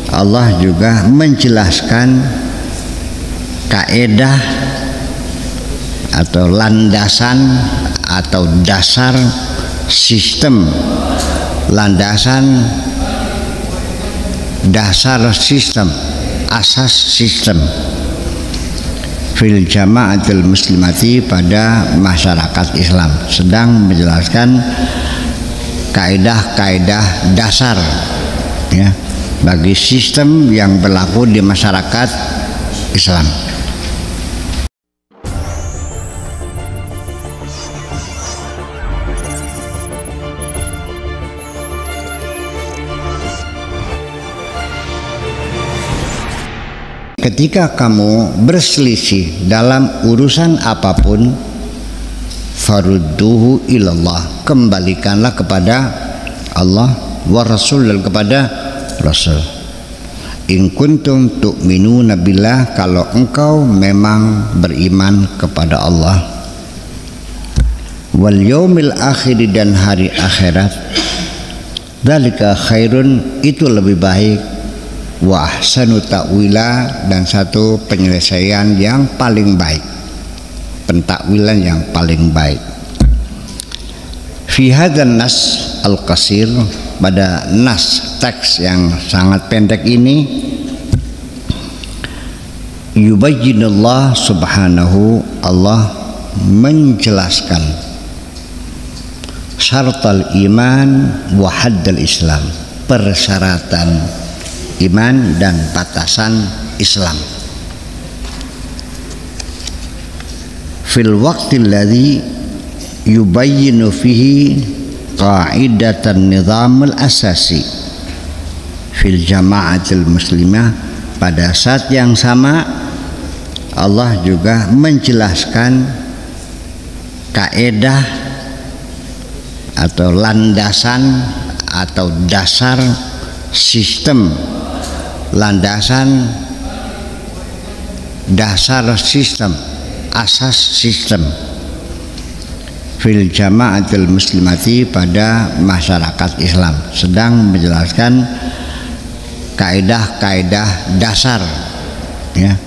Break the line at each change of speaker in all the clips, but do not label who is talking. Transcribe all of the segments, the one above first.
Allah juga menjelaskan kaedah atau landasan atau dasar sistem, landasan dasar sistem, asas sistem fil jama'atil muslimati pada masyarakat Islam, sedang menjelaskan kaedah-kaedah dasar ya bagi sistem yang berlaku di masyarakat Islam. Ketika kamu berselisih dalam urusan apapun, farudduhu ilallah, kembalikanlah kepada Allah wa Rasul, dan kepada Rasul. In kuntum tu'minuna billah, kalau engkau memang beriman kepada Allah, wal yaumil akhir, dan hari akhirat, dzalika khairun, itu lebih baik, wa ahsanu ta'wila, dan satu penyelesaian yang paling baik, pentakwilan yang paling baik. Fi hadzal nas al-qasir, pada nas teks yang sangat pendek ini, yubayyinullah subhanahu, Allah menjelaskan syaratul iman wa haddal islam, persyaratan iman dan batasan Islam. Fil waqtil ladzi yubayyinu fihi qa'idatan nizamul asasi fil jama'atil muslimah, pada saat yang sama Allah juga menjelaskan kaedah atau landasan atau dasar sistem, landasan dasar sistem, asas sistem fil jama'atil muslimati pada masyarakat Islam, sedang menjelaskan kaedah-kaedah dasar ya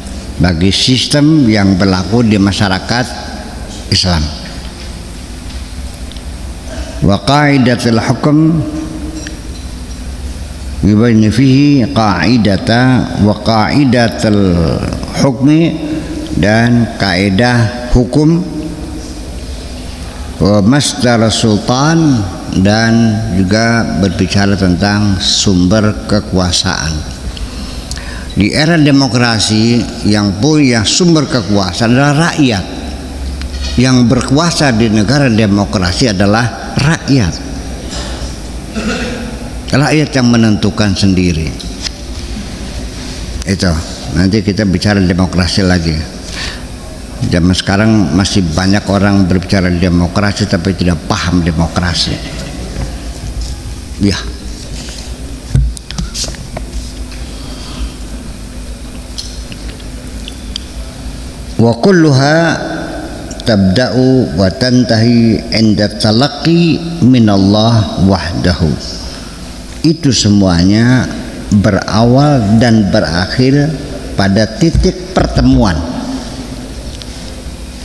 bagi sistem yang berlaku di masyarakat Islam. Wa qaidatul hukum yubayyin fihi qa'idata wa qa'idatul hukmi, dan kaedah hukum, wa masdar sultan, dan juga berbicara tentang sumber kekuasaan. Di era demokrasi, yang punya sumber kekuasaan adalah rakyat. Yang berkuasa di negara demokrasi adalah rakyat. Rakyat yang menentukan sendiri. Itu nanti kita bicara demokrasi lagi. Zaman sekarang masih banyak orang berbicara demokrasi tapi tidak paham demokrasi. Ya. Wa kulluha tabda'u wa tantahi 'inda talaqqi minallah wahdahu. Itu semuanya berawal dan berakhir pada titik pertemuan.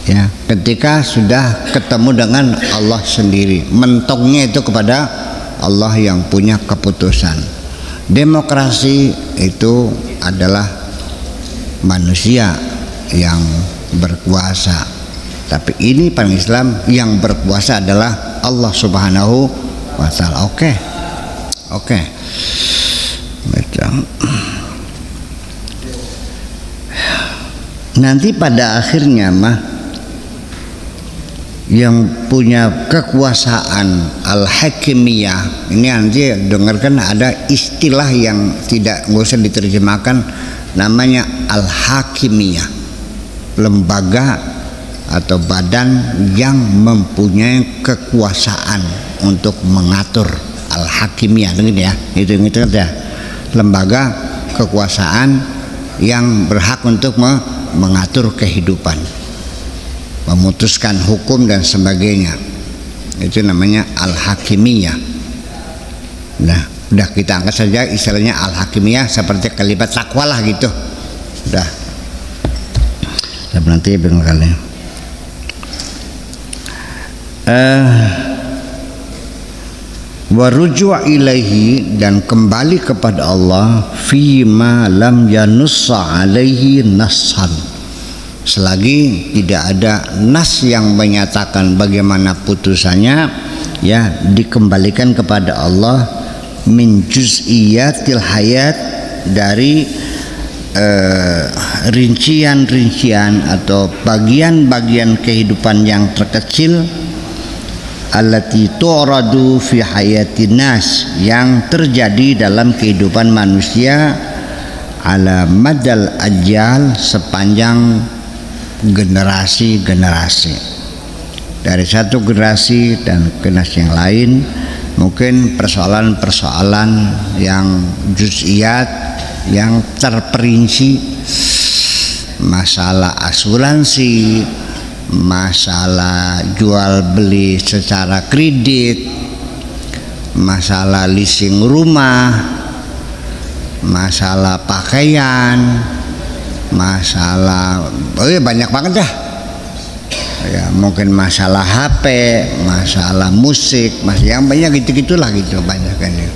Ya, ketika sudah ketemu dengan Allah sendiri, mentongnya itu kepada Allah yang punya keputusan. Demokrasi itu adalah manusia yang berkuasa, tapi ini pada Islam yang berkuasa adalah Allah Subhanahu wa Ta'ala. Oke. Nanti pada akhirnya mah yang punya kekuasaan al-hakimiyah ini, nanti dengarkan ada istilah yang tidak usah diterjemahkan, namanya al-hakimiyah, lembaga atau badan yang mempunyai kekuasaan untuk mengatur. Al-hakimiyah ya, itu ya, lembaga kekuasaan yang berhak untuk mengatur kehidupan, memutuskan hukum dan sebagainya. Itu namanya al-hakimiyah. Nah, Udah kita angkat saja istilahnya al-hakimiyah seperti kalimat takwa lah gitu. Udah. Nanti barangkali. Waruju' ilaihi, dan kembali kepada Allah fima lam yanussa alaihi nassan, selagi tidak ada nas yang menyatakan bagaimana putusannya, ya dikembalikan kepada Allah min juz'iyatil hayat, dari rincian-rincian atau bagian-bagian kehidupan yang terkecil, allati tu'radu fi hayatin nas, yang terjadi dalam kehidupan manusia ala madal ajal, sepanjang generasi-generasi, dari satu generasi dan generasi yang lain. Mungkin persoalan-persoalan yang juz'iyat, yang terperinci, masalah asuransi, masalah jual beli secara kredit, masalah leasing rumah, masalah pakaian, masalah banyak banget dah ya, mungkin masalah HP, masalah musik, yang banyak gitu-gitulah gitu, banyak kan ya.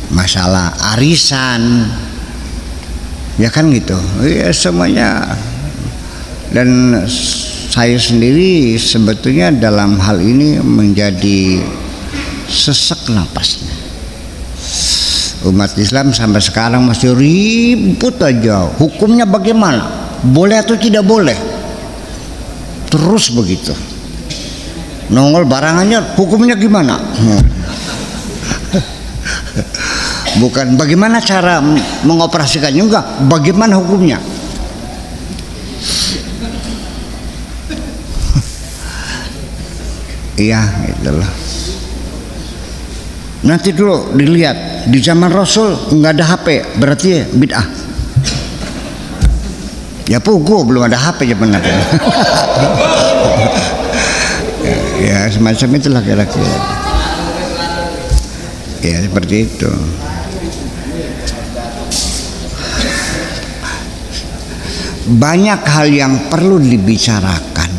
Masalah arisan, ya kan gitu ya, semuanya. Dan saya sendiri sebetulnya dalam hal ini menjadi sesek napasnya. Umat Islam sampai sekarang masih ribut aja, hukumnya bagaimana, boleh atau tidak boleh, terus begitu. Nongol barangannya, hukumnya gimana? Bukan bagaimana cara mengoperasikannya, enggak, bagaimana hukumnya. Iya, itulah. Nanti dulu dilihat di zaman Rasul nggak ada HP, berarti ya bid'ah. Ya pugu belum ada HP zaman Nabi. Ya semacam itulah kira-kira. Ya seperti itu. Banyak hal yang perlu dibicarakan,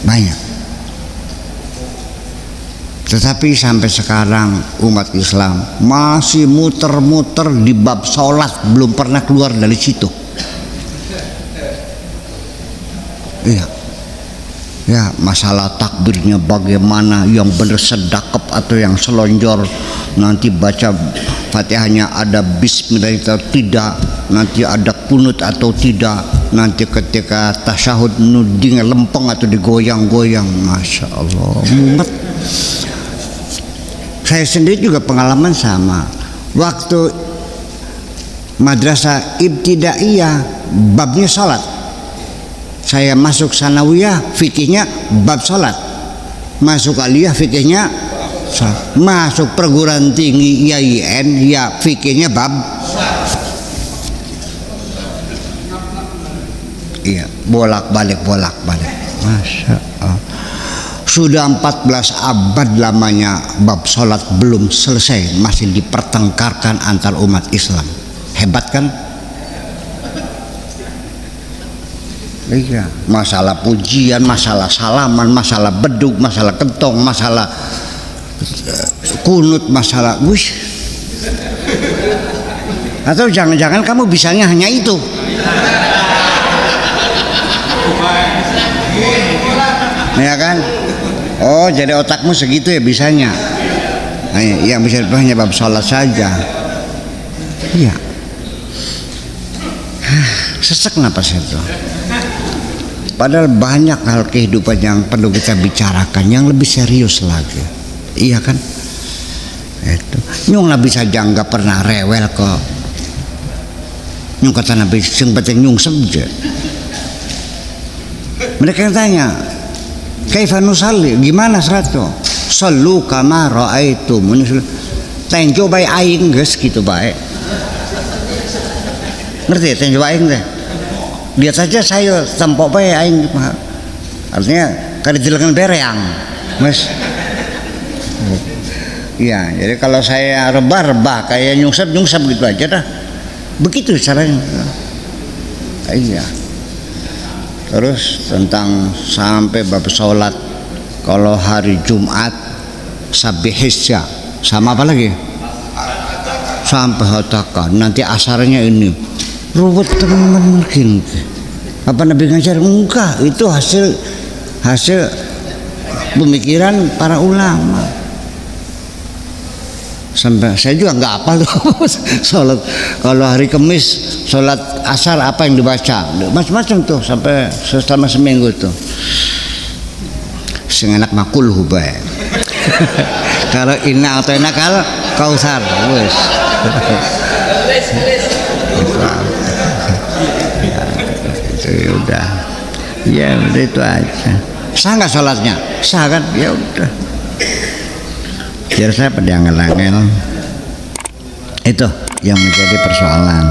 banyak. Tetapi sampai sekarang umat Islam masih muter-muter di bab sholat, belum pernah keluar dari situ. Iya. Ya, masalah takbirnya bagaimana, yang benar sedakap atau yang selonjor, nanti baca Fatihahnya ada bismillah atau tidak, nanti ada kunut atau tidak, nanti ketika tasyahud nuding lempeng atau digoyang-goyang. Masya Allah, mumet. Saya sendiri juga pengalaman sama. Waktu madrasah ibtidaiyah babnya salat, saya masuk sanawiyah fikihnya bab salat, masuk aliyah fikihnya salat, masuk perguruan tinggi IAIN ya fikihnya bab. Iya, bolak-balik. Masya Allah. Sudah 14 abad lamanya bab salat belum selesai, masih dipertengkarkan antar umat Islam. Hebat kan? Iya, masalah pujian, masalah salaman, masalah beduk, masalah kentong, masalah kunut, masalah wush. Atau jangan-jangan kamu bisanya hanya itu? Ya kan? Oh, jadi otakmu segitu ya bisanya. Yang bisa hanya bab sholat saja. Iya. Sesek napas itu. Padahal banyak hal kehidupan yang perlu kita bicarakan yang lebih serius lagi. Iya kan? Itu. Nyung Nabi saja nggak pernah rewel kok. Nyung kata Nabi sing penting nyung saja. Mereka yang tanya, kaifa nusalli, gimana salatu? Sallu kama raaitum. Tenjo bae aing geus gitu bae. Ngerti tenjo aing teh? Lihat saja saya tempok bae aing. Artinya kada dilengan bereang mas. Ya, jadi kalau saya rebah kayak nyungsep gitu aja dah. Begitu caranya. Iya. Terus tentang sampai bab sholat, kalau hari Jumat sabihis ya, sama apa lagi? Sampai hatakan. Nanti asarnya ini ruwet temen mungkin. Apa Nabi ngajar? Enggak, itu hasil pemikiran para ulama. Sampai saya juga nggak apa tuh sholat kalau hari Kamis sholat asar apa yang dibaca macam-macam tuh sampai selama seminggu tuh sengenak makul hubay kalau inna atau nakal kausar wes itu udah ya udah itu aja. Sah nggak sholatnya? Sah kan? Ya udah. Biar saya pada angel-angel itu yang menjadi persoalan.